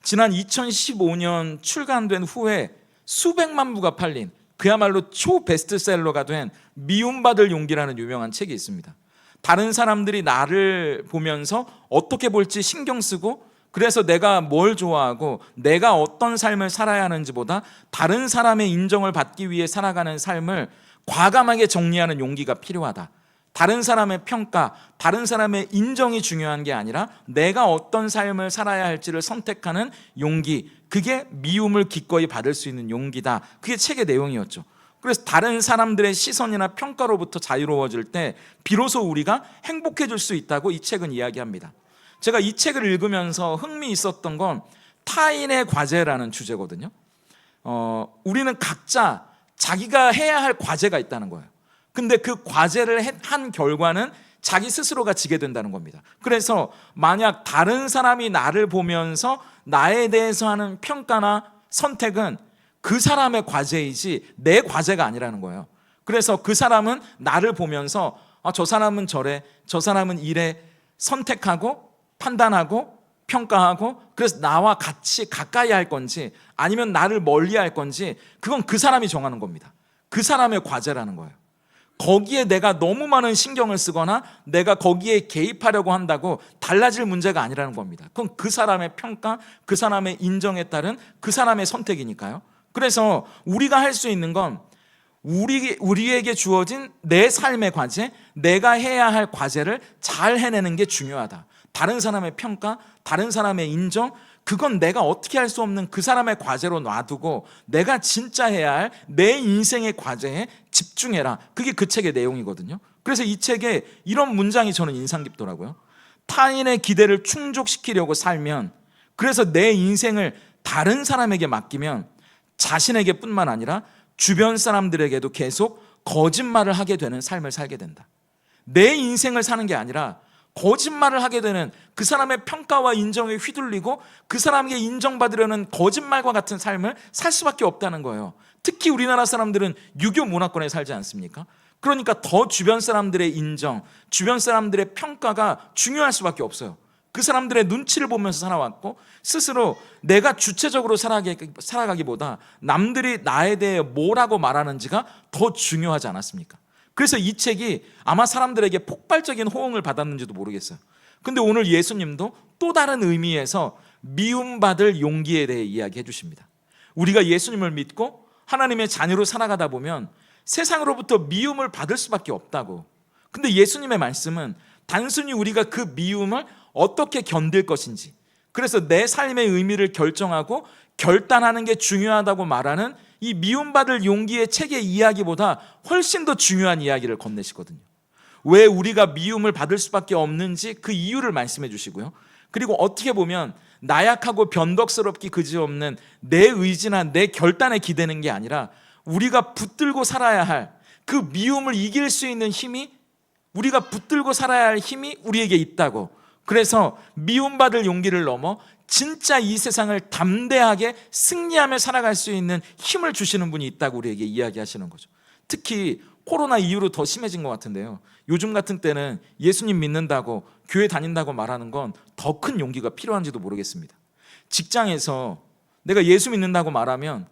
지난 2015년 출간된 후에 수백만 부가 팔린 그야말로 초베스트셀러가 된 미움받을 용기라는 유명한 책이 있습니다. 다른 사람들이 나를 보면서 어떻게 볼지 신경 쓰고, 그래서 내가 뭘 좋아하고 내가 어떤 삶을 살아야 하는지보다 다른 사람의 인정을 받기 위해 살아가는 삶을 과감하게 정리하는 용기가 필요하다. 다른 사람의 평가, 다른 사람의 인정이 중요한 게 아니라 내가 어떤 삶을 살아야 할지를 선택하는 용기, 그게 미움을 기꺼이 받을 수 있는 용기다. 그게 책의 내용이었죠. 그래서 다른 사람들의 시선이나 평가로부터 자유로워질 때 비로소 우리가 행복해질 수 있다고 이 책은 이야기합니다. 제가 이 책을 읽으면서 흥미 있었던 건 타인의 과제라는 주제거든요. 우리는 각자 자기가 해야 할 과제가 있다는 거예요. 근데 그 과제를 한 결과는 자기 스스로가 지게 된다는 겁니다. 그래서 만약 다른 사람이 나를 보면서 나에 대해서 하는 평가나 선택은 그 사람의 과제이지 내 과제가 아니라는 거예요. 그래서 그 사람은 나를 보면서 저 사람은 저래, 저 사람은 이래 선택하고 판단하고 평가하고, 그래서 나와 같이 가까이 할 건지 아니면 나를 멀리 할 건지 그건 그 사람이 정하는 겁니다. 그 사람의 과제라는 거예요. 거기에 내가 너무 많은 신경을 쓰거나 내가 거기에 개입하려고 한다고 달라질 문제가 아니라는 겁니다. 그건 그 사람의 평가, 그 사람의 인정에 따른 그 사람의 선택이니까요. 그래서 우리가 할 수 있는 건 우리에게 주어진 내 삶의 과제, 내가 해야 할 과제를 잘 해내는 게 중요하다. 다른 사람의 평가, 다른 사람의 인정, 그건 내가 어떻게 할 수 없는 그 사람의 과제로 놔두고 내가 진짜 해야 할 내 인생의 과제에 집중해라. 그게 그 책의 내용이거든요. 그래서 이 책에 이런 문장이 저는 인상 깊더라고요. 타인의 기대를 충족시키려고 살면, 그래서 내 인생을 다른 사람에게 맡기면 자신에게 뿐만 아니라 주변 사람들에게도 계속 거짓말을 하게 되는 삶을 살게 된다. 내 인생을 사는 게 아니라 거짓말을 하게 되는, 그 사람의 평가와 인정에 휘둘리고 그 사람에게 인정받으려는 거짓말과 같은 삶을 살 수밖에 없다는 거예요. 특히 우리나라 사람들은 유교 문화권에 살지 않습니까? 그러니까 더 주변 사람들의 인정, 주변 사람들의 평가가 중요할 수밖에 없어요. 그 사람들의 눈치를 보면서 살아왔고, 스스로 내가 주체적으로 살아가기보다 남들이 나에 대해 뭐라고 말하는지가 더 중요하지 않았습니까? 그래서 이 책이 아마 사람들에게 폭발적인 호응을 받았는지도 모르겠어요. 근데 오늘 예수님도 또 다른 의미에서 미움받을 용기에 대해 이야기해 주십니다. 우리가 예수님을 믿고 하나님의 자녀로 살아가다 보면 세상으로부터 미움을 받을 수밖에 없다고. 근데 예수님의 말씀은 단순히 우리가 그 미움을 어떻게 견딜 것인지, 그래서 내 삶의 의미를 결정하고 결단하는 게 중요하다고 말하는 이 미움받을 용기의 책의 이야기보다 훨씬 더 중요한 이야기를 건네시거든요. 왜 우리가 미움을 받을 수밖에 없는지 그 이유를 말씀해 주시고요. 그리고 어떻게 보면 나약하고 변덕스럽기 그지없는 내 의지나 내 결단에 기대는 게 아니라 우리가 붙들고 살아야 할 그 미움을 이길 수 있는 힘이, 우리가 붙들고 살아야 할 힘이 우리에게 있다고. 그래서 미움받을 용기를 넘어 진짜 이 세상을 담대하게 승리하며 살아갈 수 있는 힘을 주시는 분이 있다고 우리에게 이야기하시는 거죠. 특히 코로나 이후로 더 심해진 것 같은데요. 요즘 같은 때는 예수님 믿는다고 교회 다닌다고 말하는 건 더 큰 용기가 필요한지도 모르겠습니다. 직장에서 내가 예수 믿는다고 말하면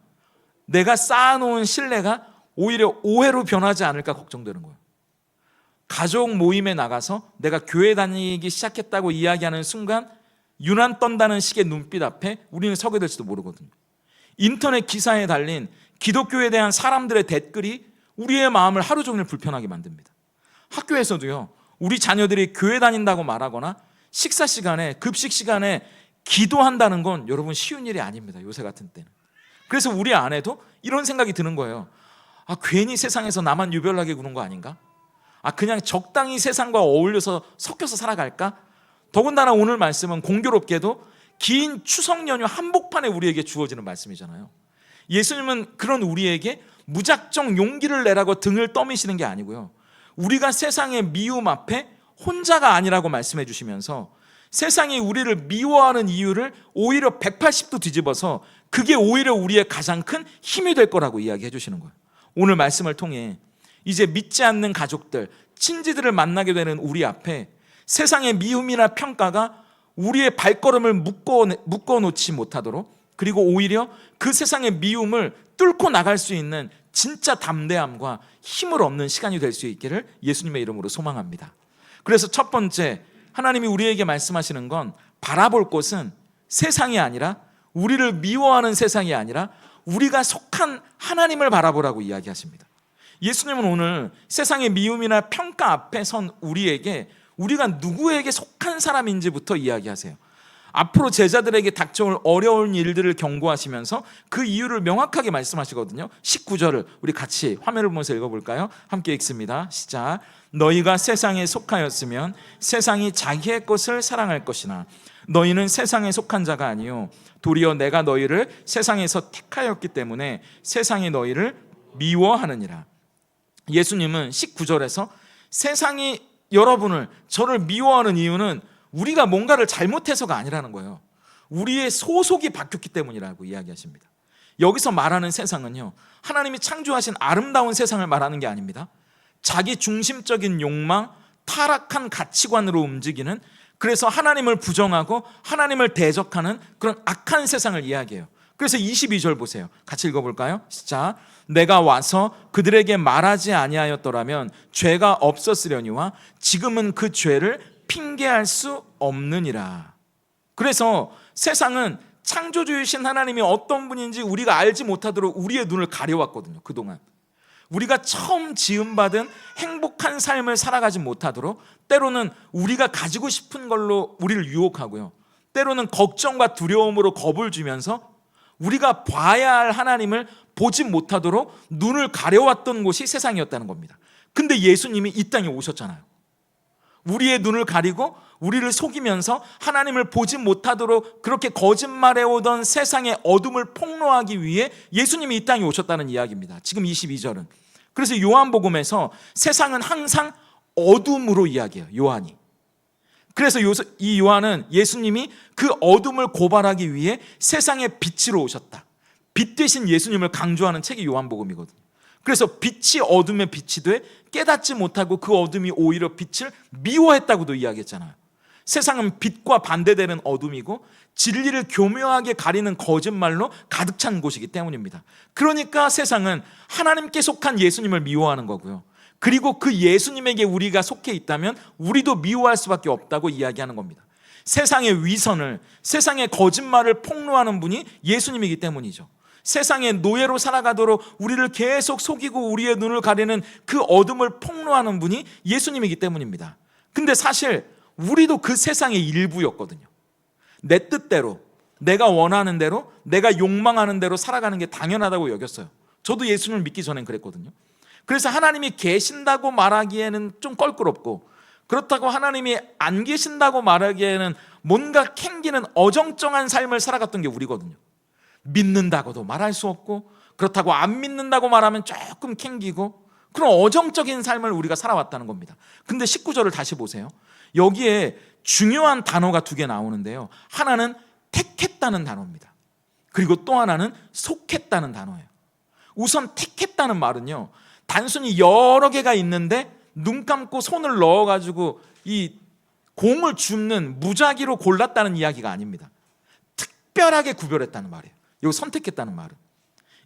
내가 쌓아놓은 신뢰가 오히려 오해로 변하지 않을까 걱정되는 거예요. 가족 모임에 나가서 내가 교회 다니기 시작했다고 이야기하는 순간 유난 떤다는 식의 눈빛 앞에 우리는 서게 될지도 모르거든요. 인터넷 기사에 달린 기독교에 대한 사람들의 댓글이 우리의 마음을 하루 종일 불편하게 만듭니다. 학교에서도요, 우리 자녀들이 교회 다닌다고 말하거나 식사 시간에, 급식 시간에 기도한다는 건 여러분 쉬운 일이 아닙니다. 요새 같은 때는. 그래서 우리 안에도 이런 생각이 드는 거예요. 괜히 세상에서 나만 유별나게 구는 거 아닌가? 그냥 적당히 세상과 어울려서 섞여서 살아갈까? 더군다나 오늘 말씀은 공교롭게도 긴 추석 연휴 한복판에 우리에게 주어지는 말씀이잖아요. 예수님은 그런 우리에게 무작정 용기를 내라고 등을 떠미시는 게 아니고요, 우리가 세상의 미움 앞에 혼자가 아니라고 말씀해 주시면서 세상이 우리를 미워하는 이유를 오히려 180도 뒤집어서 그게 오히려 우리의 가장 큰 힘이 될 거라고 이야기해 주시는 거예요. 오늘 말씀을 통해 이제 믿지 않는 가족들, 친지들을 만나게 되는 우리 앞에 세상의 미움이나 평가가 우리의 발걸음을 묶어 놓지 못하도록, 그리고 오히려 그 세상의 미움을 뚫고 나갈 수 있는 진짜 담대함과 힘을 얻는 시간이 될 수 있기를 예수님의 이름으로 소망합니다. 그래서 첫 번째, 하나님이 우리에게 말씀하시는 건 바라볼 곳은 세상이 아니라, 우리를 미워하는 세상이 아니라 우리가 속한 하나님을 바라보라고 이야기하십니다. 예수님은 오늘 세상의 미움이나 평가 앞에 선 우리에게 우리가 누구에게 속한 사람인지부터 이야기하세요. 앞으로 제자들에게 닥쳐올 어려운 일들을 경고하시면서 그 이유를 명확하게 말씀하시거든요. 19절을 우리 같이 화면을 보면서 읽어볼까요? 함께 읽습니다. 시작. 너희가 세상에 속하였으면 세상이 자기의 것을 사랑할 것이나 너희는 세상에 속한 자가 아니요 도리어 내가 너희를 세상에서 택하였기 때문에 세상이 너희를 미워하느니라. 예수님은 19절에서 세상이 여러분을, 저를 미워하는 이유는 우리가 뭔가를 잘못해서가 아니라는 거예요. 우리의 소속이 바뀌었기 때문이라고 이야기하십니다. 여기서 말하는 세상은요, 하나님이 창조하신 아름다운 세상을 말하는 게 아닙니다. 자기 중심적인 욕망, 타락한 가치관으로 움직이는, 그래서 하나님을 부정하고 하나님을 대적하는 그런 악한 세상을 이야기해요. 그래서 22절 보세요. 같이 읽어볼까요? 시작. 내가 와서 그들에게 말하지 아니하였더라면 죄가 없었으려니와 지금은 그 죄를 핑계할 수 없느니라. 그래서 세상은 창조주이신 하나님이 어떤 분인지 우리가 알지 못하도록 우리의 눈을 가려왔거든요. 그동안 우리가 처음 지음받은 행복한 삶을 살아가지 못하도록 때로는 우리가 가지고 싶은 걸로 우리를 유혹하고요, 때로는 걱정과 두려움으로 겁을 주면서 우리가 봐야 할 하나님을 보지 못하도록 눈을 가려왔던 곳이 세상이었다는 겁니다. 근데 예수님이 이 땅에 오셨잖아요. 우리의 눈을 가리고 우리를 속이면서 하나님을 보지 못하도록 그렇게 거짓말해오던 세상의 어둠을 폭로하기 위해 예수님이 이 땅에 오셨다는 이야기입니다. 지금 22절은. 그래서 요한복음에서 세상은 항상 어둠으로 이야기해요, 요한이. 그래서 이 요한은 예수님이 그 어둠을 고발하기 위해 세상의 빛으로 오셨다, 빛 대신 예수님을 강조하는 책이 요한복음이거든요. 그래서 빛이 어둠의 빛이 돼 깨닫지 못하고 그 어둠이 오히려 빛을 미워했다고도 이야기했잖아요. 세상은 빛과 반대되는 어둠이고 진리를 교묘하게 가리는 거짓말로 가득 찬 곳이기 때문입니다. 그러니까 세상은 하나님께 속한 예수님을 미워하는 거고요, 그리고 그 예수님에게 우리가 속해 있다면 우리도 미워할 수밖에 없다고 이야기하는 겁니다. 세상의 위선을, 세상의 거짓말을 폭로하는 분이 예수님이기 때문이죠. 세상의 노예로 살아가도록 우리를 계속 속이고 우리의 눈을 가리는 그 어둠을 폭로하는 분이 예수님이기 때문입니다. 근데 사실 우리도 그 세상의 일부였거든요. 내 뜻대로, 내가 원하는 대로, 내가 욕망하는 대로 살아가는 게 당연하다고 여겼어요. 저도 예수님을 믿기 전엔 그랬거든요. 그래서 하나님이 계신다고 말하기에는 좀 껄끄럽고, 그렇다고 하나님이 안 계신다고 말하기에는 뭔가 캥기는 어정쩡한 삶을 살아갔던 게 우리거든요. 믿는다고도 말할 수 없고, 그렇다고 안 믿는다고 말하면 조금 캥기고, 그런 어정적인 삶을 우리가 살아왔다는 겁니다. 근데 19절을 다시 보세요. 여기에 중요한 단어가 두 개 나오는데요, 하나는 택했다는 단어입니다. 그리고 또 하나는 속했다는 단어예요. 우선 택했다는 말은요, 단순히 여러 개가 있는데 눈 감고 손을 넣어가지고 이 공을 줍는 무작위로 골랐다는 이야기가 아닙니다. 특별하게 구별했다는 말이에요. 여기 선택했다는 말은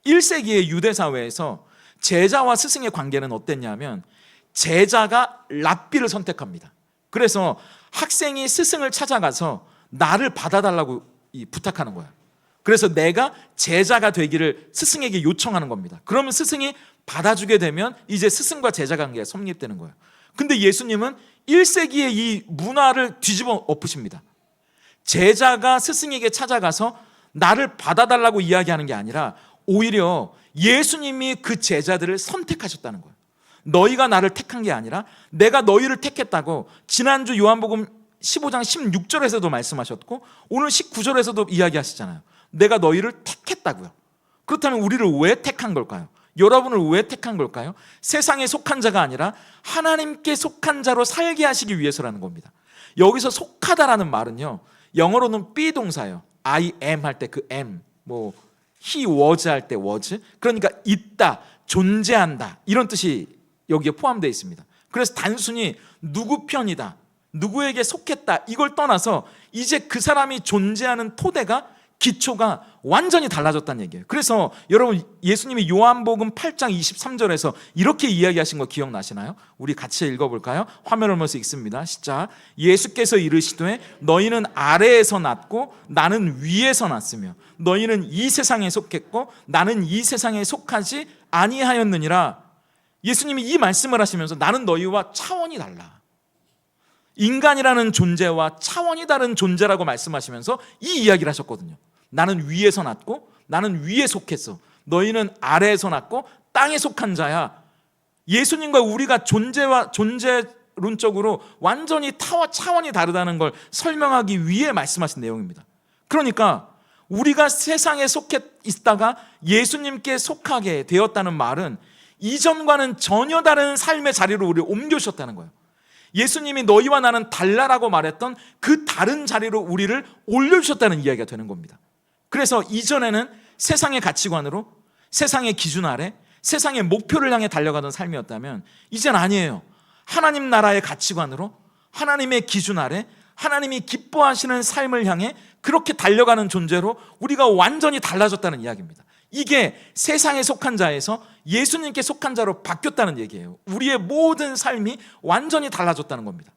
1세기의 유대사회에서 제자와 스승의 관계는 어땠냐면, 제자가 랍비를 선택합니다. 그래서 학생이 스승을 찾아가서 나를 받아달라고 부탁하는 거야. 그래서 내가 제자가 되기를 스승에게 요청하는 겁니다. 그러면 스승이 받아주게 되면 이제 스승과 제자 관계가 성립되는 거예요. 근데 예수님은 1세기의 이 문화를 뒤집어 엎으십니다. 제자가 스승에게 찾아가서 나를 받아달라고 이야기하는 게 아니라 오히려 예수님이 그 제자들을 선택하셨다는 거예요. 너희가 나를 택한 게 아니라 내가 너희를 택했다고 지난주 요한복음 15장 16절에서도 말씀하셨고 오늘 19절에서도 이야기하시잖아요. 내가 너희를 택했다고요. 그렇다면 우리를 왜 택한 걸까요? 여러분을 왜 택한 걸까요? 세상에 속한 자가 아니라 하나님께 속한 자로 살게 하시기 위해서라는 겁니다. 여기서 속하다라는 말은요, 영어로는 be 동사예요. I am 할 때 그 am, 뭐 he was 할 때 was, 그러니까 있다, 존재한다, 이런 뜻이 여기에 포함되어 있습니다. 그래서 단순히 누구 편이다, 누구에게 속했다 이걸 떠나서 이제 그 사람이 존재하는 토대가, 기초가 완전히 달라졌다는 얘기예요. 그래서 여러분, 예수님이 요한복음 8장 23절에서 이렇게 이야기하신 거 기억나시나요? 우리 같이 읽어볼까요? 화면을 보면서 읽습니다. 시작. 예수께서 이르시되 너희는 아래에서 났고 나는 위에서 났으며 너희는 이 세상에 속했고 나는 이 세상에 속하지 아니하였느니라. 예수님이 이 말씀을 하시면서 나는 너희와 차원이 달라, 인간이라는 존재와 차원이 다른 존재라고 말씀하시면서 이 이야기를 하셨거든요. 나는 위에서 났고 나는 위에 속했어, 너희는 아래에서 났고 땅에 속한 자야. 예수님과 우리가 존재론적으로 완전히 차원이 다르다는 걸 설명하기 위해 말씀하신 내용입니다. 그러니까 우리가 세상에 속해 있다가 예수님께 속하게 되었다는 말은 이전과는 전혀 다른 삶의 자리로 우리를 옮겨주셨다는 거예요. 예수님이 너희와 나는 달라라고 말했던 그 다른 자리로 우리를 올려주셨다는 이야기가 되는 겁니다. 그래서 이전에는 세상의 가치관으로, 세상의 기준 아래, 세상의 목표를 향해 달려가던 삶이었다면 이젠 아니에요. 하나님 나라의 가치관으로, 하나님의 기준 아래, 하나님이 기뻐하시는 삶을 향해 그렇게 달려가는 존재로 우리가 완전히 달라졌다는 이야기입니다. 이게 세상에 속한 자에서 예수님께 속한 자로 바뀌었다는 얘기예요. 우리의 모든 삶이 완전히 달라졌다는 겁니다.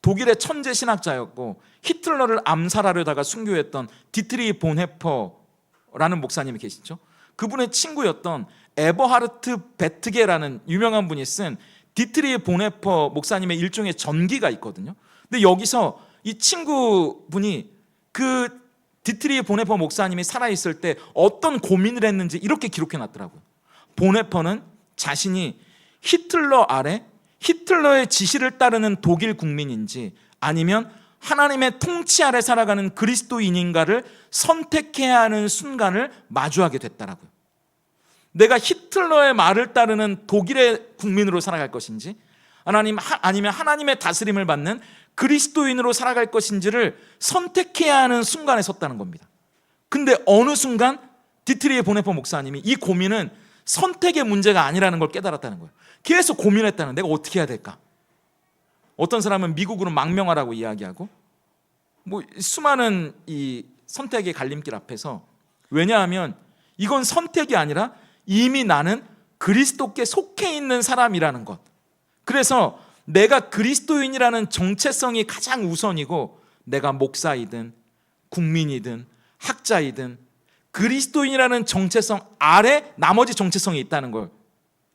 독일의 천재 신학자였고 히틀러를 암살하려다가 순교했던 디트리 본헤퍼라는 목사님이 계시죠. 그분의 친구였던 에버하르트 베트게라는 유명한 분이 쓴 디트리 본헤퍼 목사님의 일종의 전기가 있거든요. 근데 여기서 이 친구분이 그 디트리 본헤퍼 목사님이 살아있을 때 어떤 고민을 했는지 이렇게 기록해 놨더라고요. 본헤퍼는 자신이 히틀러 아래 히틀러의 지시를 따르는 독일 국민인지 아니면 하나님의 통치 아래 살아가는 그리스도인인가를 선택해야 하는 순간을 마주하게 됐다라고요. 내가 히틀러의 말을 따르는 독일의 국민으로 살아갈 것인지 아니면 하나님의 다스림을 받는 그리스도인으로 살아갈 것인지를 선택해야 하는 순간에 섰다는 겁니다. 근데 어느 순간 디트리히 본헤퍼 목사님이 이 고민은 선택의 문제가 아니라는 걸 깨달았다는 거예요. 계속 고민했다는, 내가 어떻게 해야 될까? 어떤 사람은 미국으로 망명하라고 이야기하고 수많은 이 선택의 갈림길 앞에서, 왜냐하면 이건 선택이 아니라 이미 나는 그리스도께 속해 있는 사람이라는 것. 그래서 내가 그리스도인이라는 정체성이 가장 우선이고, 내가 목사이든 국민이든 학자이든 그리스도인이라는 정체성 아래 나머지 정체성이 있다는 걸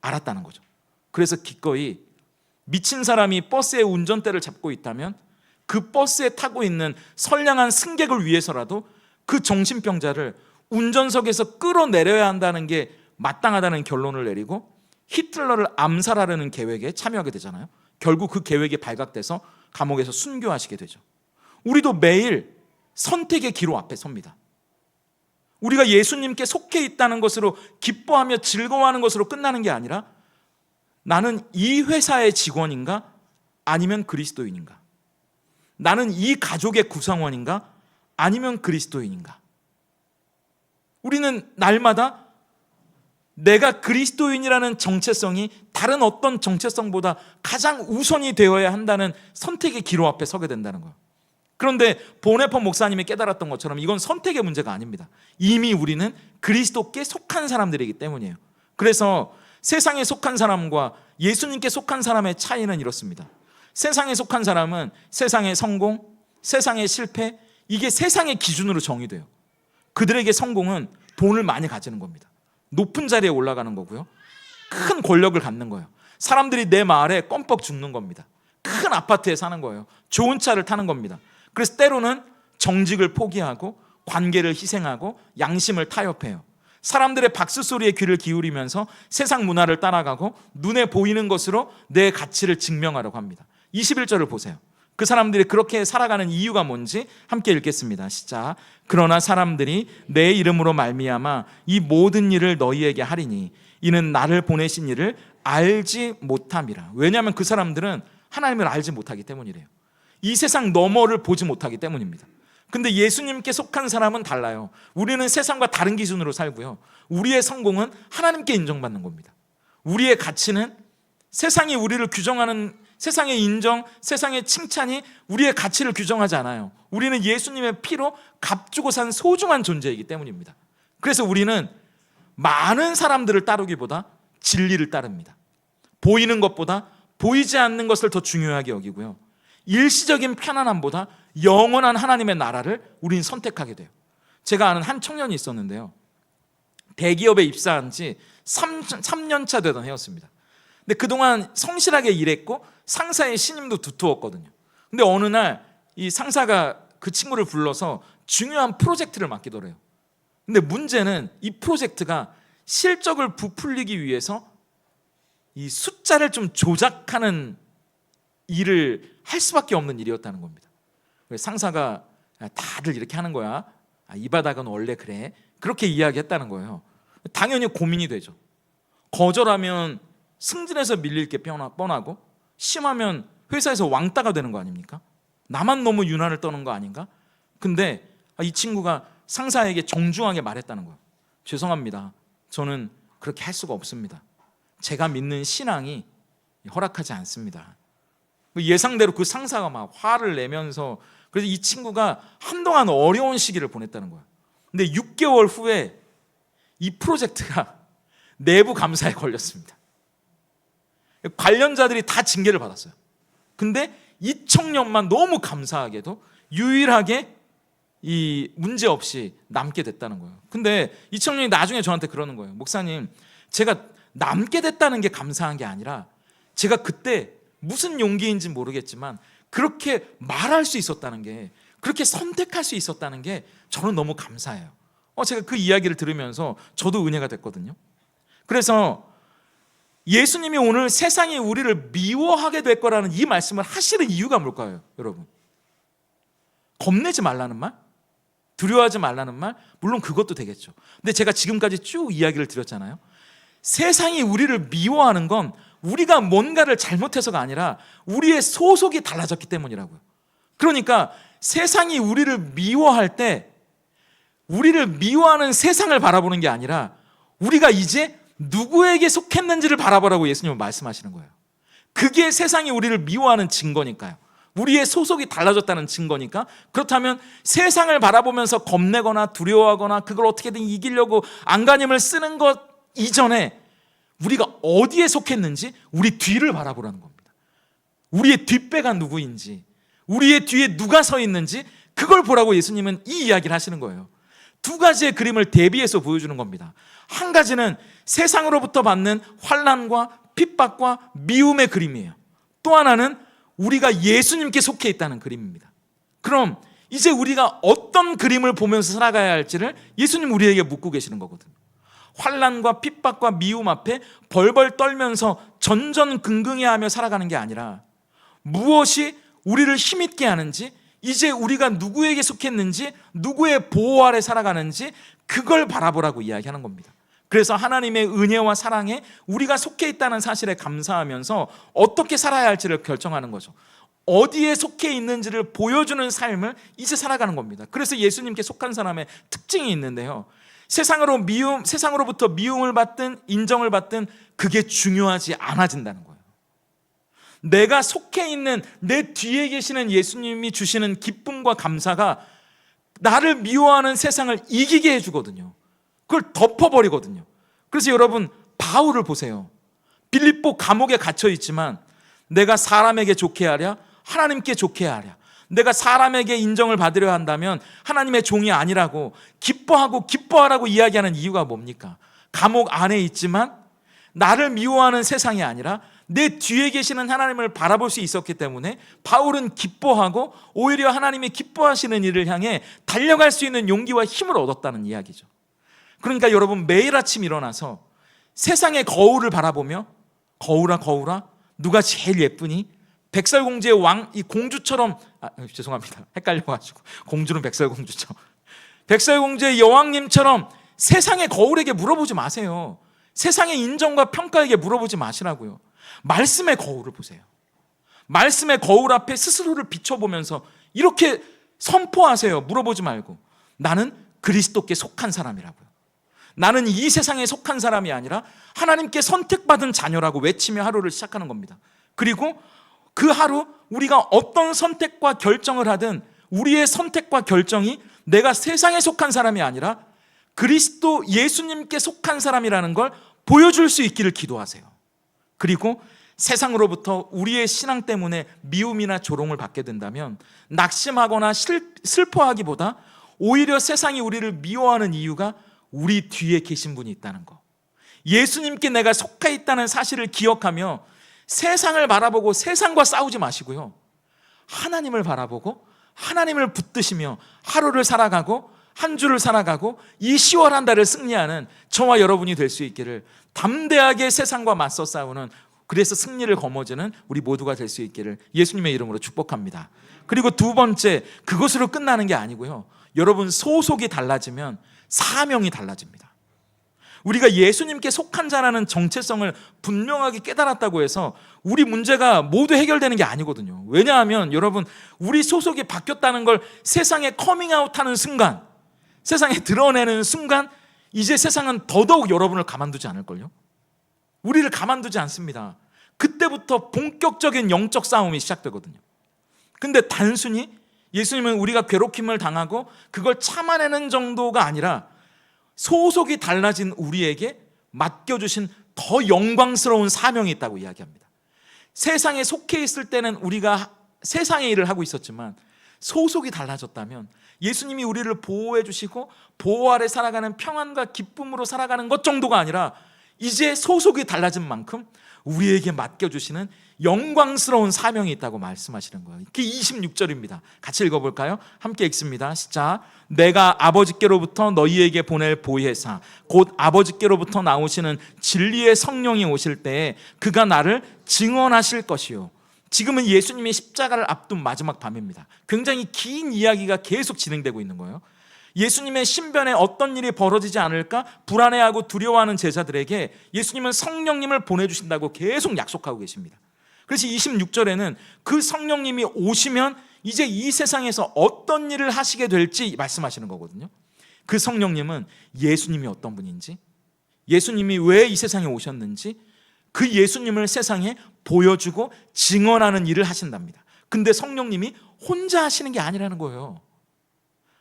알았다는 거죠. 그래서 기꺼이 미친 사람이 버스의 운전대를 잡고 있다면 그 버스에 타고 있는 선량한 승객을 위해서라도 그 정신병자를 운전석에서 끌어내려야 한다는 게 마땅하다는 결론을 내리고 히틀러를 암살하려는 계획에 참여하게 되잖아요. 결국 그 계획이 발각돼서 감옥에서 순교하시게 되죠. 우리도 매일 선택의 기로 앞에 섭니다. 우리가 예수님께 속해 있다는 것으로 기뻐하며 즐거워하는 것으로 끝나는 게 아니라, 나는 이 회사의 직원인가 아니면 그리스도인인가? 나는 이 가족의 구성원인가 아니면 그리스도인인가? 우리는 날마다 내가 그리스도인이라는 정체성이 다른 어떤 정체성보다 가장 우선이 되어야 한다는 선택의 기로 앞에 서게 된다는 거예요. 그런데 본헤퍼 목사님이 깨달았던 것처럼 이건 선택의 문제가 아닙니다. 이미 우리는 그리스도께 속한 사람들이기 때문이에요. 그래서 세상에 속한 사람과 예수님께 속한 사람의 차이는 이렇습니다. 세상에 속한 사람은 세상의 성공, 세상의 실패, 이게 세상의 기준으로 정의돼요. 그들에게 성공은 돈을 많이 가지는 겁니다. 높은 자리에 올라가는 거고요, 큰 권력을 갖는 거예요. 사람들이 내 말에 껌뻑 죽는 겁니다. 큰 아파트에 사는 거예요. 좋은 차를 타는 겁니다. 그래서 때로는 정직을 포기하고 관계를 희생하고 양심을 타협해요. 사람들의 박수 소리에 귀를 기울이면서 세상 문화를 따라가고 눈에 보이는 것으로 내 가치를 증명하려고 합니다. 21절을 보세요. 그 사람들이 그렇게 살아가는 이유가 뭔지 함께 읽겠습니다. 시작. 그러나 사람들이 내 이름으로 말미암아 이 모든 일을 너희에게 하리니 이는 나를 보내신 이를 알지 못함이라. 왜냐하면 그 사람들은 하나님을 알지 못하기 때문이래요. 이 세상 너머를 보지 못하기 때문입니다. 근데 예수님께 속한 사람은 달라요. 우리는 세상과 다른 기준으로 살고요, 우리의 성공은 하나님께 인정받는 겁니다. 우리의 가치는 세상이 우리를 규정하는 세상의 인정, 세상의 칭찬이 우리의 가치를 규정하지 않아요. 우리는 예수님의 피로 값주고 산 소중한 존재이기 때문입니다. 그래서 우리는 많은 사람들을 따르기보다 진리를 따릅니다. 보이는 것보다 보이지 않는 것을 더 중요하게 여기고요, 일시적인 편안함보다 영원한 하나님의 나라를 우리는 선택하게 돼요. 제가 아는 한 청년이 있었는데요, 대기업에 입사한 지 3년 차 되던 해였습니다. 근데 그동안 성실하게 일했고 상사의 신임도 두터웠거든요. 근데 어느 날 이 상사가 그 친구를 불러서 중요한 프로젝트를 맡기더래요. 근데 문제는 이 프로젝트가 실적을 부풀리기 위해서 이 숫자를 좀 조작하는 일을 할 수밖에 없는 일이었다는 겁니다. 그래서 상사가 다들 이렇게 하는 거야, 이 바닥은 원래 그래, 그렇게 이야기했다는 거예요. 당연히 고민이 되죠. 거절하면 승진해서 밀릴 게 뻔하고, 심하면 회사에서 왕따가 되는 거 아닙니까? 나만 너무 유난을 떠는 거 아닌가? 근데 이 친구가 상사에게 정중하게 말했다는 거예요. 죄송합니다, 저는 그렇게 할 수가 없습니다. 제가 믿는 신앙이 허락하지 않습니다. 예상대로 그 상사가 막 화를 내면서, 그래서 이 친구가 한동안 어려운 시기를 보냈다는 거예요. 근데 6개월 후에 이 프로젝트가 내부 감사에 걸렸습니다. 관련자들이 다 징계를 받았어요. 근데 이 청년만 너무 감사하게도 유일하게 이 문제 없이 남게 됐다는 거예요. 근데 이 청년이 나중에 저한테 그러는 거예요. 목사님, 제가 남게 됐다는 게 감사한 게 아니라 제가 그때 무슨 용기인지 모르겠지만 그렇게 말할 수 있었다는 게, 그렇게 선택할 수 있었다는 게 저는 너무 감사해요. 제가 그 이야기를 들으면서 저도 은혜가 됐거든요. 그래서 예수님이 오늘 세상이 우리를 미워하게 될 거라는 이 말씀을 하시는 이유가 뭘까요, 여러분? 겁내지 말라는 말? 두려워하지 말라는 말? 물론 그것도 되겠죠. 근데 제가 지금까지 쭉 이야기를 드렸잖아요. 세상이 우리를 미워하는 건 우리가 뭔가를 잘못해서가 아니라 우리의 소속이 달라졌기 때문이라고요. 그러니까 세상이 우리를 미워할 때 우리를 미워하는 세상을 바라보는 게 아니라 우리가 이제 누구에게 속했는지를 바라보라고 예수님은 말씀하시는 거예요. 그게 세상이 우리를 미워하는 증거니까요. 우리의 소속이 달라졌다는 증거니까. 그렇다면 세상을 바라보면서 겁내거나 두려워하거나 그걸 어떻게든 이기려고 안간힘을 쓰는 것 이전에 우리가 어디에 속했는지 우리 뒤를 바라보라는 겁니다. 우리의 뒷배가 누구인지, 우리의 뒤에 누가 서 있는지 그걸 보라고 예수님은 이 이야기를 하시는 거예요. 두 가지의 그림을 대비해서 보여주는 겁니다. 한 가지는 세상으로부터 받는 환난과 핍박과 미움의 그림이에요. 또 하나는 우리가 예수님께 속해 있다는 그림입니다. 그럼 이제 우리가 어떤 그림을 보면서 살아가야 할지를 예수님 우리에게 묻고 계시는 거거든요. 환난과 핍박과 미움 앞에 벌벌 떨면서 전전긍긍해하며 살아가는 게 아니라 무엇이 우리를 힘있게 하는지, 이제 우리가 누구에게 속했는지, 누구의 보호 아래 살아가는지 그걸 바라보라고 이야기하는 겁니다. 그래서 하나님의 은혜와 사랑에 우리가 속해 있다는 사실에 감사하면서 어떻게 살아야 할지를 결정하는 거죠. 어디에 속해 있는지를 보여주는 삶을 이제 살아가는 겁니다. 그래서 예수님께 속한 사람의 특징이 있는데요, 세상으로부터 미움을 받든 인정을 받든 그게 중요하지 않아진다는 거예요. 내가 속해 있는 내 뒤에 계시는 예수님이 주시는 기쁨과 감사가 나를 미워하는 세상을 이기게 해주거든요. 그걸 덮어버리거든요. 그래서 여러분, 바울을 보세요. 빌립보 감옥에 갇혀 있지만 내가 사람에게 좋게 하랴, 하나님께 좋게 하랴, 내가 사람에게 인정을 받으려 한다면 하나님의 종이 아니라고 기뻐하고 기뻐하라고 이야기하는 이유가 뭡니까? 감옥 안에 있지만 나를 미워하는 세상이 아니라 내 뒤에 계시는 하나님을 바라볼 수 있었기 때문에 바울은 기뻐하고 오히려 하나님이 기뻐하시는 일을 향해 달려갈 수 있는 용기와 힘을 얻었다는 이야기죠. 그러니까 여러분, 매일 아침 일어나서 세상의 거울을 바라보며 거울아 거울아 누가 제일 예쁘니? 백설공주의 이 공주처럼, 죄송합니다, 헷갈려가지고 공주는 백설공주죠. 백설공주의 여왕님처럼 세상의 거울에게 물어보지 마세요. 세상의 인정과 평가에게 물어보지 마시라고요. 말씀의 거울을 보세요. 말씀의 거울 앞에 스스로를 비춰보면서 이렇게 선포하세요. 물어보지 말고 나는 그리스도께 속한 사람이라고요. 나는 이 세상에 속한 사람이 아니라 하나님께 선택받은 자녀라고 외치며 하루를 시작하는 겁니다. 그리고 그 하루 우리가 어떤 선택과 결정을 하든 우리의 선택과 결정이 내가 세상에 속한 사람이 아니라 그리스도 예수님께 속한 사람이라는 걸 보여줄 수 있기를 기도하세요. 그리고 세상으로부터 우리의 신앙 때문에 미움이나 조롱을 받게 된다면 낙심하거나 슬퍼하기보다 오히려 세상이 우리를 미워하는 이유가 우리 뒤에 계신 분이 있다는 거, 예수님께 내가 속해 있다는 사실을 기억하며 세상을 바라보고 세상과 싸우지 마시고요, 하나님을 바라보고 하나님을 붙드시며 하루를 살아가고 한 주를 살아가고 이 10월 한 달을 승리하는 저와 여러분이 될 수 있기를, 담대하게 세상과 맞서 싸우는, 그래서 승리를 거머쥐는 우리 모두가 될 수 있기를 예수님의 이름으로 축복합니다. 그리고 두 번째, 그것으로 끝나는 게 아니고요, 여러분 소속이 달라지면 사명이 달라집니다. 우리가 예수님께 속한 자라는 정체성을 분명하게 깨달았다고 해서 우리 문제가 모두 해결되는 게 아니거든요. 왜냐하면 여러분, 우리 소속이 바뀌었다는 걸 세상에 커밍아웃하는 순간, 세상에 드러내는 순간, 이제 세상은 더더욱 여러분을 가만두지 않을걸요. 우리를 가만두지 않습니다. 그때부터 본격적인 영적 싸움이 시작되거든요. 근데 단순히 예수님은 우리가 괴롭힘을 당하고 그걸 참아내는 정도가 아니라 소속이 달라진 우리에게 맡겨주신 더 영광스러운 사명이 있다고 이야기합니다. 세상에 속해 있을 때는 우리가 세상의 일을 하고 있었지만 소속이 달라졌다면 예수님이 우리를 보호해 주시고 보호 아래 살아가는 평안과 기쁨으로 살아가는 것 정도가 아니라 이제 소속이 달라진 만큼 우리에게 맡겨주시는 영광스러운 사명이 있다고 말씀하시는 거예요. 그게 26절입니다. 같이 읽어볼까요? 함께 읽습니다. 시작. 내가 아버지께로부터 너희에게 보낼 보혜사 곧 아버지께로부터 나오시는 진리의 성령이 오실 때에 그가 나를 증언하실 것이요. 지금은 예수님이 십자가를 앞둔 마지막 밤입니다. 굉장히 긴 이야기가 계속 진행되고 있는 거예요. 예수님의 신변에 어떤 일이 벌어지지 않을까 불안해하고 두려워하는 제자들에게 예수님은 성령님을 보내주신다고 계속 약속하고 계십니다. 그래서 26절에는 그 성령님이 오시면 이제 이 세상에서 어떤 일을 하시게 될지 말씀하시는 거거든요. 그 성령님은 예수님이 어떤 분인지, 예수님이 왜 이 세상에 오셨는지, 그 예수님을 세상에 보여주고 증언하는 일을 하신답니다. 근데 성령님이 혼자 하시는 게 아니라는 거예요.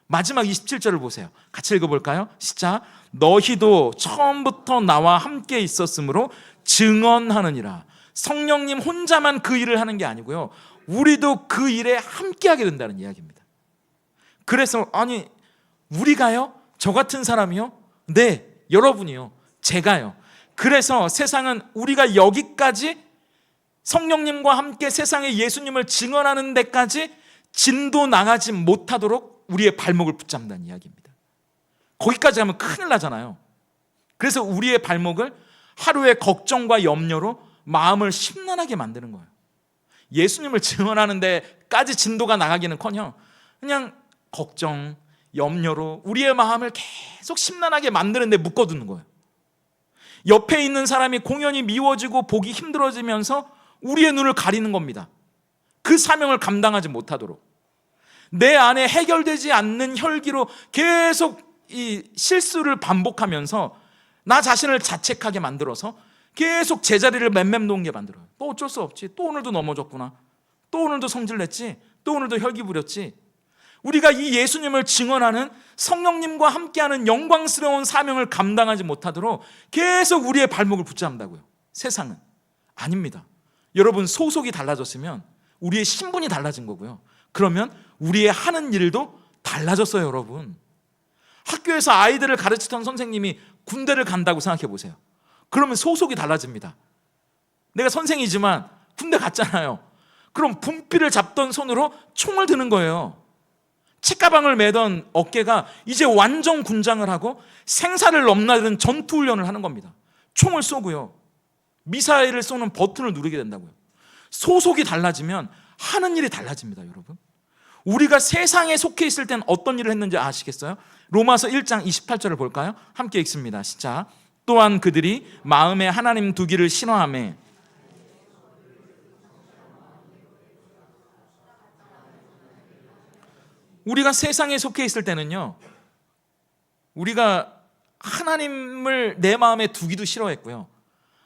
마지막 27절을 보세요. 같이 읽어볼까요? 시작. 너희도 처음부터 나와 함께 있었으므로 증언하느니라. 성령님 혼자만 그 일을 하는 게 아니고요, 우리도 그 일에 함께 하게 된다는 이야기입니다. 그래서 아니 우리가요? 저 같은 사람이요? 네, 여러분이요. 제가요. 그래서 세상은 우리가 여기까지 성령님과 함께 세상에 예수님을 증언하는 데까지 진도 나가지 못하도록 우리의 발목을 붙잡는다는 이야기입니다. 거기까지 하면 큰일 나잖아요. 그래서 우리의 발목을 하루의 걱정과 염려로 마음을 심란하게 만드는 거예요. 예수님을 증언하는 데까지 진도가 나가기는커녕 그냥 걱정, 염려로 우리의 마음을 계속 심란하게 만드는 데 묶어두는 거예요. 옆에 있는 사람이 공연히 미워지고 보기 힘들어지면서 우리의 눈을 가리는 겁니다. 그 사명을 감당하지 못하도록. 내 안에 해결되지 않는 혈기로 계속 이 실수를 반복하면서 나 자신을 자책하게 만들어서 계속 제자리를 맴맴 도는 게 만들어요. 또 어쩔 수 없지. 또 오늘도 넘어졌구나. 또 오늘도 성질냈지. 또 오늘도 혈기 부렸지. 우리가 이 예수님을 증언하는 성령님과 함께하는 영광스러운 사명을 감당하지 못하도록 계속 우리의 발목을 붙잡는다고요. 세상은 아닙니다. 여러분, 소속이 달라졌으면 우리의 신분이 달라진 거고요. 그러면 우리의 하는 일도 달라졌어요. 여러분, 학교에서 아이들을 가르치던 선생님이 군대를 간다고 생각해 보세요. 그러면 소속이 달라집니다. 내가 선생이지만 군대 갔잖아요. 그럼 분필을 잡던 손으로 총을 드는 거예요. 책가방을 매던 어깨가 이제 완전 군장을 하고 생사를 넘나드는 전투훈련을 하는 겁니다. 총을 쏘고요, 미사일을 쏘는 버튼을 누르게 된다고요. 소속이 달라지면 하는 일이 달라집니다. 여러분, 우리가 세상에 속해 있을 땐 어떤 일을 했는지 아시겠어요? 로마서 1장 28절을 볼까요? 함께 읽습니다. 시작. 또한 그들이 마음에 하나님 두기를 신화하며 우리가 세상에 속해 있을 때는요, 우리가 하나님을 내 마음에 두기도 싫어했고요,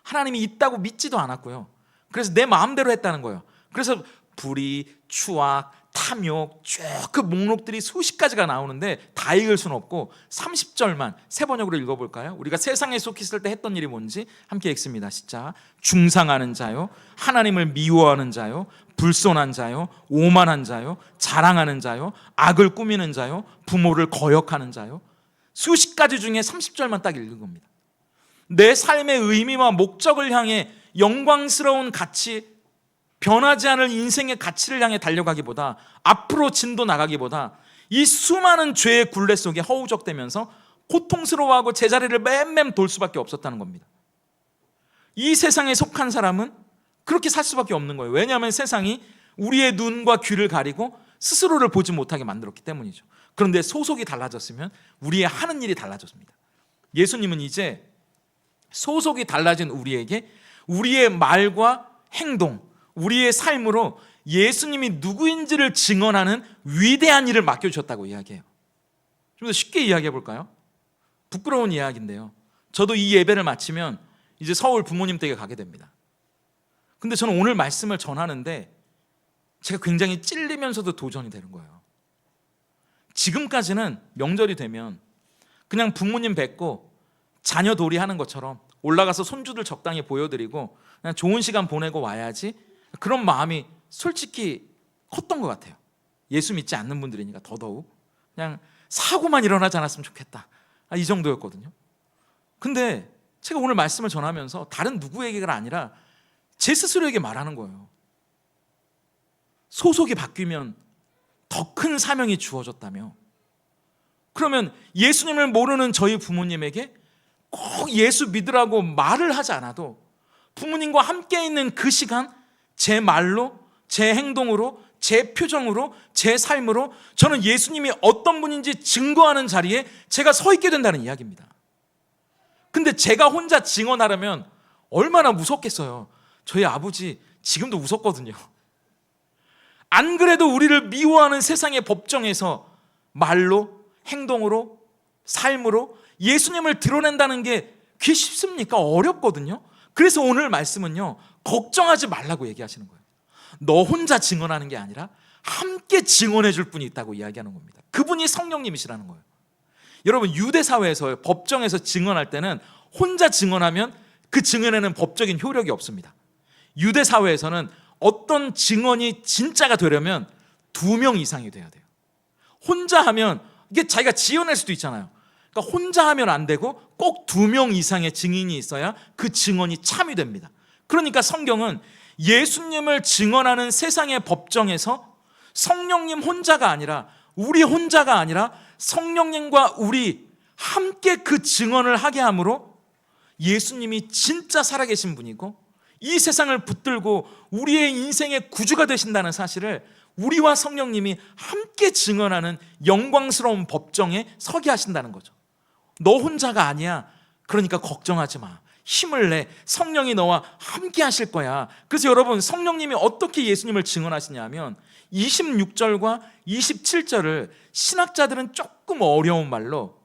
하나님이 있다고 믿지도 않았고요. 그래서 내 마음대로 했다는 거예요. 그래서 불의, 추악, 탐욕 쭉 그 목록들이 수십 가지가 나오는데 다 읽을 수는 없고 30절만 세 번역으로 읽어볼까요? 우리가 세상에 속해 있을 때 했던 일이 뭔지 함께 읽습니다. 시작. 중상하는 자요, 하나님을 미워하는 자요, 불손한 자요, 오만한 자요, 자랑하는 자요, 악을 꾸미는 자요, 부모를 거역하는 자요. 수십 가지 중에 30절만 딱 읽은 겁니다. 내 삶의 의미와 목적을 향해 영광스러운 가치, 변하지 않을 인생의 가치를 향해 달려가기보다, 앞으로 진도 나가기보다 이 수많은 죄의 굴레 속에 허우적대면서 고통스러워하고 제자리를 맴맴 돌 수밖에 없었다는 겁니다. 이 세상에 속한 사람은 그렇게 살 수밖에 없는 거예요. 왜냐하면 세상이 우리의 눈과 귀를 가리고 스스로를 보지 못하게 만들었기 때문이죠. 그런데 소속이 달라졌으면 우리의 하는 일이 달라졌습니다. 예수님은 이제 소속이 달라진 우리에게 우리의 말과 행동, 우리의 삶으로 예수님이 누구인지를 증언하는 위대한 일을 맡겨주셨다고 이야기해요. 좀 더 쉽게 이야기해 볼까요? 부끄러운 이야기인데요, 저도 이 예배를 마치면 이제 서울 부모님 댁에 가게 됩니다. 근데 저는 오늘 말씀을 전하는데 제가 굉장히 찔리면서도 도전이 되는 거예요. 지금까지는 명절이 되면 그냥 부모님 뵙고 자녀 놀이하는 것처럼 올라가서 손주들 적당히 보여드리고 그냥 좋은 시간 보내고 와야지, 그런 마음이 솔직히 컸던 것 같아요. 예수 믿지 않는 분들이니까 더더욱 그냥 사고만 일어나지 않았으면 좋겠다, 이 정도였거든요. 근데 제가 오늘 말씀을 전하면서 다른 누구에게가 아니라 제 스스로에게 말하는 거예요. 소속이 바뀌면 더 큰 사명이 주어졌다며. 그러면 예수님을 모르는 저희 부모님에게 꼭 예수 믿으라고 말을 하지 않아도 부모님과 함께 있는 그 시간, 제 말로, 제 행동으로, 제 표정으로, 제 삶으로 저는 예수님이 어떤 분인지 증거하는 자리에 제가 서 있게 된다는 이야기입니다. 근데 제가 혼자 증언하려면 얼마나 무섭겠어요. 저희 아버지 지금도 무섭거든요. 안 그래도 우리를 미워하는 세상의 법정에서 말로, 행동으로, 삶으로 예수님을 드러낸다는 게 그게 쉽습니까? 어렵거든요. 그래서 오늘 말씀은요, 걱정하지 말라고 얘기하시는 거예요. 너 혼자 증언하는 게 아니라 함께 증언해 줄 분이 있다고 이야기하는 겁니다. 그분이 성령님이시라는 거예요. 여러분, 유대 사회에서 법정에서 증언할 때는 혼자 증언하면 그 증언에는 법적인 효력이 없습니다. 유대 사회에서는 어떤 증언이 진짜가 되려면 2명 이상이 돼야 돼요. 혼자 하면 이게 자기가 지어낼 수도 있잖아요. 그러니까 혼자 하면 안 되고 꼭 2명 이상의 증인이 있어야 그 증언이 참이 됩니다. 그러니까 성경은 예수님을 증언하는 세상의 법정에서 성령님 혼자가 아니라, 우리 혼자가 아니라 성령님과 우리 함께 그 증언을 하게 함으로 예수님이 진짜 살아계신 분이고 이 세상을 붙들고 우리의 인생의 구주가 되신다는 사실을 우리와 성령님이 함께 증언하는 영광스러운 법정에 서게 하신다는 거죠. 너 혼자가 아니야. 그러니까 걱정하지 마. 힘을 내. 성령이 너와 함께 하실 거야. 그래서 여러분, 성령님이 어떻게 예수님을 증언하시냐면 26절과 27절을 신학자들은 조금 어려운 말로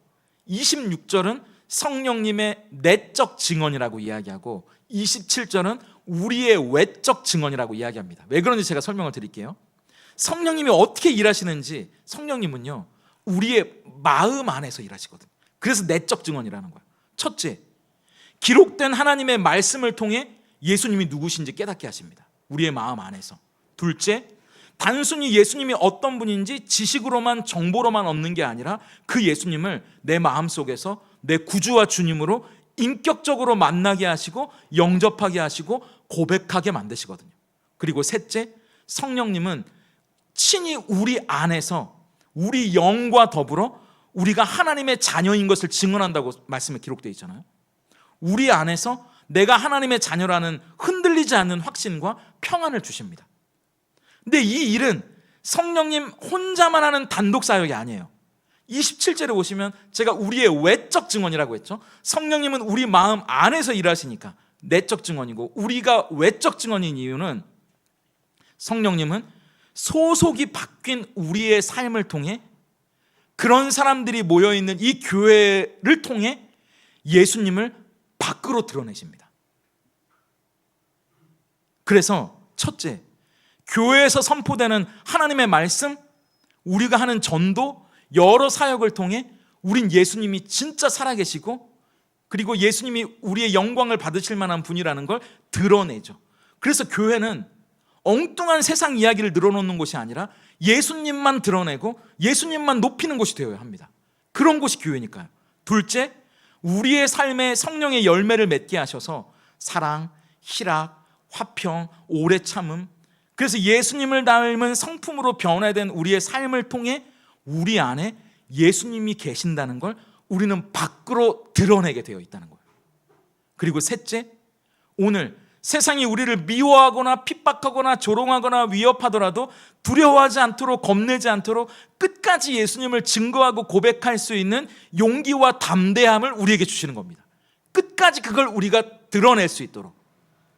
26절은 성령님의 내적 증언이라고 이야기하고 27절은 우리의 외적 증언이라고 이야기합니다. 왜 그런지 제가 설명을 드릴게요. 성령님이 어떻게 일하시는지, 성령님은요 우리의 마음 안에서 일하시거든요. 그래서 내적 증언이라는 거예요. 첫째, 기록된 하나님의 말씀을 통해 예수님이 누구신지 깨닫게 하십니다. 우리의 마음 안에서. 둘째, 단순히 예수님이 어떤 분인지 지식으로만, 정보로만 얻는 게 아니라 그 예수님을 내 마음속에서 내 구주와 주님으로 인격적으로 만나게 하시고 영접하게 하시고 고백하게 만드시거든요. 그리고 셋째, 성령님은 친히 우리 안에서 우리 영과 더불어 우리가 하나님의 자녀인 것을 증언한다고 말씀에 기록되어 있잖아요. 우리 안에서 내가 하나님의 자녀라는 흔들리지 않는 확신과 평안을 주십니다. 근데 이 일은 성령님 혼자만 하는 단독 사역이 아니에요. 27절에 보시면 제가 우리의 외적 증언이라고 했죠. 성령님은 우리 마음 안에서 일하시니까 내적 증언이고, 우리가 외적 증언인 이유는 성령님은 소속이 바뀐 우리의 삶을 통해, 그런 사람들이 모여있는 이 교회를 통해 예수님을 밖으로 드러내십니다. 그래서 첫째, 교회에서 선포되는 하나님의 말씀, 우리가 하는 전도, 여러 사역을 통해 우린 예수님이 진짜 살아계시고 그리고 예수님이 우리의 영광을 받으실 만한 분이라는 걸 드러내죠. 그래서 교회는 엉뚱한 세상 이야기를 늘어놓는 곳이 아니라 예수님만 드러내고 예수님만 높이는 곳이 되어야 합니다. 그런 곳이 교회니까요. 둘째, 우리의 삶에 성령의 열매를 맺게 하셔서 사랑, 희락, 화평, 오래 참음, 그래서 예수님을 닮은 성품으로 변화된 우리의 삶을 통해 우리 안에 예수님이 계신다는 걸 우리는 밖으로 드러내게 되어 있다는 거예요. 그리고 셋째, 오늘 세상이 우리를 미워하거나 핍박하거나 조롱하거나 위협하더라도 두려워하지 않도록, 겁내지 않도록 끝까지 예수님을 증거하고 고백할 수 있는 용기와 담대함을 우리에게 주시는 겁니다. 끝까지 그걸 우리가 드러낼 수 있도록,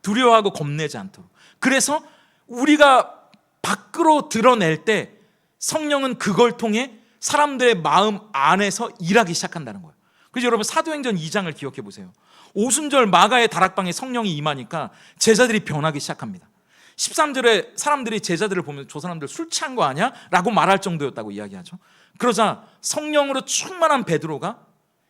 두려워하고 겁내지 않도록. 그래서 우리가 밖으로 드러낼 때 성령은 그걸 통해 사람들의 마음 안에서 일하기 시작한다는 거예요. 그래서 여러분 사도행전 2장을 기억해 보세요. 오순절 마가의 다락방에 성령이 임하니까 제자들이 변하기 시작합니다. 13절에 사람들이 제자들을 보면 저 사람들 술 취한 거 아니야? 라고 말할 정도였다고 이야기하죠. 그러자 성령으로 충만한 베드로가,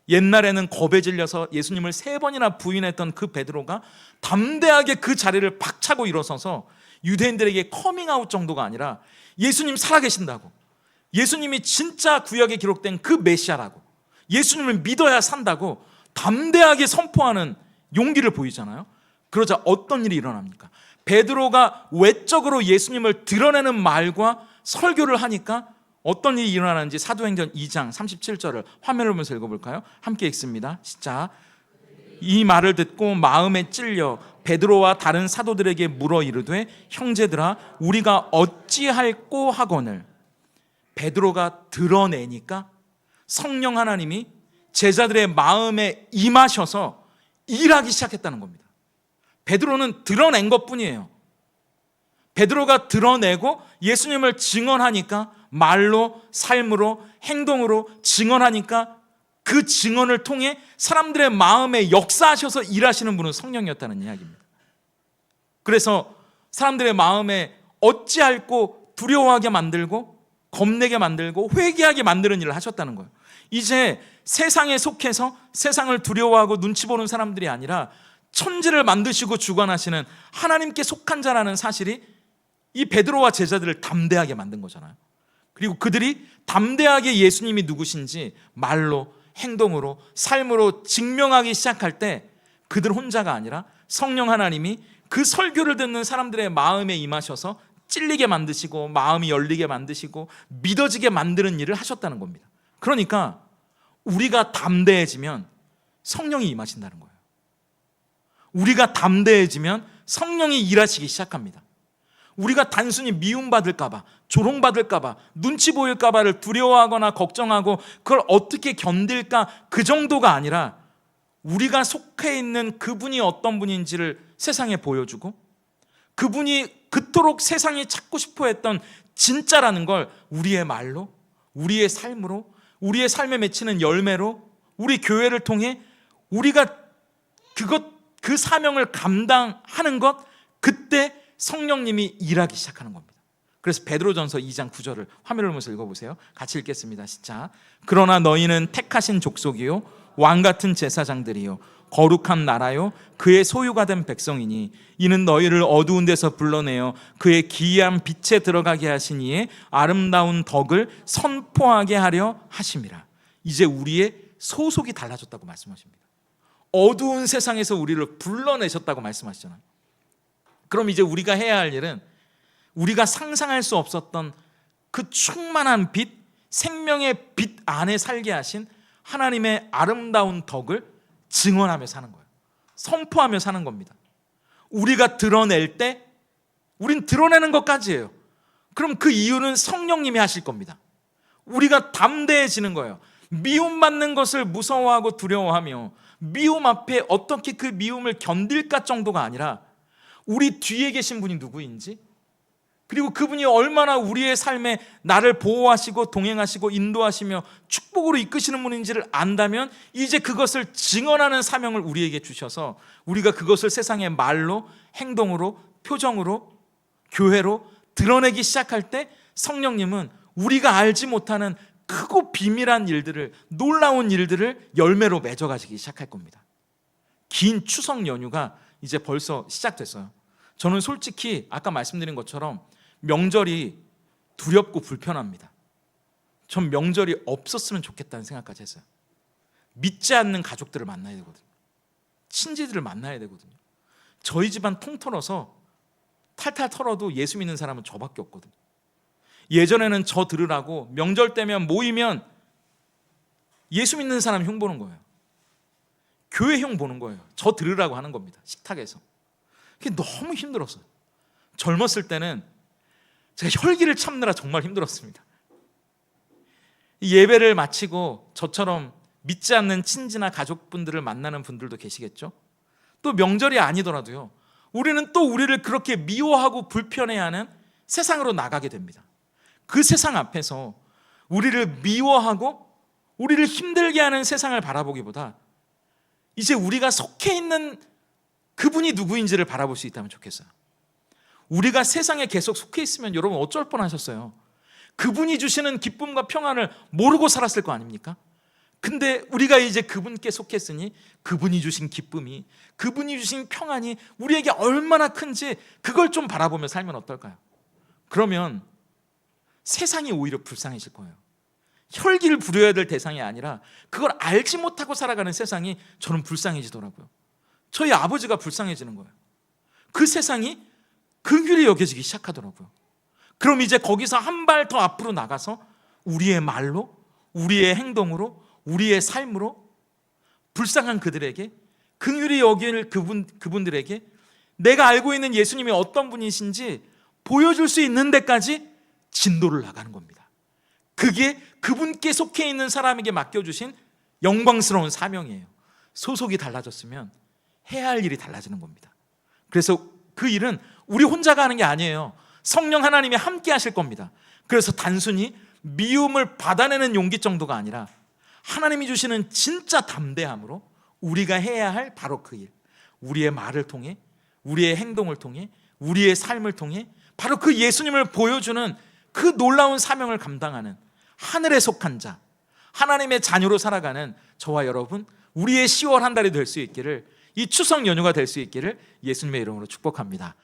옛날에는 겁에 질려서 예수님을 3번이나 부인했던 그 베드로가 담대하게 그 자리를 박차고 일어서서 유대인들에게 커밍아웃 정도가 아니라 예수님 살아계신다고, 예수님이 진짜 구약에 기록된 그 메시아라고, 예수님을 믿어야 산다고 담대하게 선포하는 용기를 보이잖아요. 그러자 어떤 일이 일어납니까? 베드로가 외적으로 예수님을 드러내는 말과 설교를 하니까 어떤 일이 일어나는지 사도행전 2장 37절을 화면을 보면서 읽어볼까요? 함께 읽습니다. 시작. 이 말을 듣고 마음에 찔려 베드로와 다른 사도들에게 물어 이르되 형제들아 우리가 어찌할꼬 하거늘. 베드로가 드러내니까 성령 하나님이 제자들의 마음에 임하셔서 일하기 시작했다는 겁니다. 베드로는 드러낸 것뿐이에요. 베드로가 드러내고 예수님을 증언하니까 말로, 삶으로, 행동으로 증언하니까 그 증언을 통해 사람들의 마음에 역사하셔서 일하시는 분은 성령이었다는 이야기입니다. 그래서 사람들의 마음에 어찌할꼬 두려워하게 만들고 겁내게 만들고 회개하게 만드는 일을 하셨다는 거예요. 이제 세상에 속해서 세상을 두려워하고 눈치 보는 사람들이 아니라 천지를 만드시고 주관하시는 하나님께 속한 자라는 사실이 이 베드로와 제자들을 담대하게 만든 거잖아요. 그리고 그들이 담대하게 예수님이 누구신지 말로, 행동으로, 삶으로 증명하기 시작할 때 그들 혼자가 아니라 성령 하나님이 그 설교를 듣는 사람들의 마음에 임하셔서 찔리게 만드시고 마음이 열리게 만드시고 믿어지게 만드는 일을 하셨다는 겁니다. 그러니까 우리가 담대해지면 성령이 임하신다는 거예요. 우리가 담대해지면 성령이 일하시기 시작합니다. 우리가 단순히 미움받을까봐, 조롱받을까봐, 눈치 보일까봐를 두려워하거나 걱정하고 그걸 어떻게 견딜까 그 정도가 아니라 우리가 속해 있는 그분이 어떤 분인지를 세상에 보여주고 그분이 그토록 세상이 찾고 싶어 했던 진짜라는 걸 우리의 말로, 우리의 삶으로, 우리의 삶에 맺히는 열매로, 우리 교회를 통해 우리가 그 사명을 감당하는 것, 그때 성령님이 일하기 시작하는 겁니다. 그래서 베드로전서 2장 9절을 화면을 보면서 읽어보세요. 같이 읽겠습니다. 시작. 그러나 너희는 택하신 족속이요 왕같은 제사장들이요 거룩한 나라요 그의 소유가 된 백성이니 이는 너희를 어두운 데서 불러내어 그의 기이한 빛에 들어가게 하신 이의 아름다운 덕을 선포하게 하려 하심이라. 이제 우리의 소속이 달라졌다고 말씀하십니다. 어두운 세상에서 우리를 불러내셨다고 말씀하시잖아요. 그럼 이제 우리가 해야 할 일은 우리가 상상할 수 없었던 그 충만한 빛, 생명의 빛 안에 살게 하신 하나님의 아름다운 덕을 증언하며 사는 거예요. 선포하며 사는 겁니다. 우리가 드러낼 때 우린 드러내는 것까지예요. 그럼 그 이유는 성령님이 하실 겁니다. 우리가 담대해지는 거예요. 미움받는 것을 무서워하고 두려워하며 미움 앞에 어떻게 그 미움을 견딜까 정도가 아니라 우리 뒤에 계신 분이 누구인지, 그리고 그분이 얼마나 우리의 삶에 나를 보호하시고 동행하시고 인도하시며 축복으로 이끄시는 분인지를 안다면 이제 그것을 증언하는 사명을 우리에게 주셔서 우리가 그것을 세상의 말로, 행동으로, 표정으로, 교회로 드러내기 시작할 때 성령님은 우리가 알지 못하는 크고 비밀한 일들을, 놀라운 일들을 열매로 맺어가시기 시작할 겁니다. 긴 추석 연휴가 이제 벌써 시작됐어요. 저는 솔직히 아까 말씀드린 것처럼 명절이 두렵고 불편합니다. 전 명절이 없었으면 좋겠다는 생각까지 했어요. 믿지 않는 가족들을 만나야 되거든요. 친지들을 만나야 되거든요. 저희 집안 통틀어서 탈탈 털어도 예수 믿는 사람은 저밖에 없거든요. 예전에는 저 들으라고 명절 때면 모이면 예수 믿는 사람 흉 보는 거예요. 교회 흉 보는 거예요. 저 들으라고 하는 겁니다. 식탁에서. 그게 너무 힘들었어요. 젊었을 때는 제가 혈기를 참느라 정말 힘들었습니다. 예배를 마치고 저처럼 믿지 않는 친지나 가족분들을 만나는 분들도 계시겠죠. 또 명절이 아니더라도요, 우리는 또 우리를 그렇게 미워하고 불편해하는 세상으로 나가게 됩니다. 그 세상 앞에서 우리를 미워하고 우리를 힘들게 하는 세상을 바라보기보다 이제 우리가 속해 있는 그분이 누구인지를 바라볼 수 있다면 좋겠어요. 우리가 세상에 계속 속해 있으면 여러분 어쩔 뻔하셨어요. 그분이 주시는 기쁨과 평안을 모르고 살았을 거 아닙니까? 근데 우리가 이제 그분께 속했으니 그분이 주신 기쁨이, 그분이 주신 평안이 우리에게 얼마나 큰지 그걸 좀 바라보며 살면 어떨까요? 그러면 세상이 오히려 불쌍해질 거예요. 혈기를 부려야 될 대상이 아니라 그걸 알지 못하고 살아가는 세상이 저는 불쌍해지더라고요. 저희 아버지가 불쌍해지는 거예요. 그 세상이 긍휼히 여겨지기 시작하더라고요. 그럼 이제 거기서 한 발 더 앞으로 나가서 우리의 말로, 우리의 행동으로, 우리의 삶으로 불쌍한 그들에게, 긍휼히 여길 그분들에게 내가 알고 있는 예수님이 어떤 분이신지 보여줄 수 있는 데까지 진도를 나가는 겁니다. 그게 그분께 속해 있는 사람에게 맡겨주신 영광스러운 사명이에요. 소속이 달라졌으면 해야 할 일이 달라지는 겁니다. 그래서 그 일은 우리 혼자가 하는 게 아니에요. 성령 하나님이 함께 하실 겁니다. 그래서 단순히 미움을 받아내는 용기 정도가 아니라 하나님이 주시는 진짜 담대함으로 우리가 해야 할 바로 그 일, 우리의 말을 통해, 우리의 행동을 통해, 우리의 삶을 통해 바로 그 예수님을 보여주는 그 놀라운 사명을 감당하는 하늘에 속한 자, 하나님의 자녀로 살아가는 저와 여러분, 우리의 10월 한 달이 될 수 있기를, 이 추석 연휴가 될 수 있기를 예수님의 이름으로 축복합니다.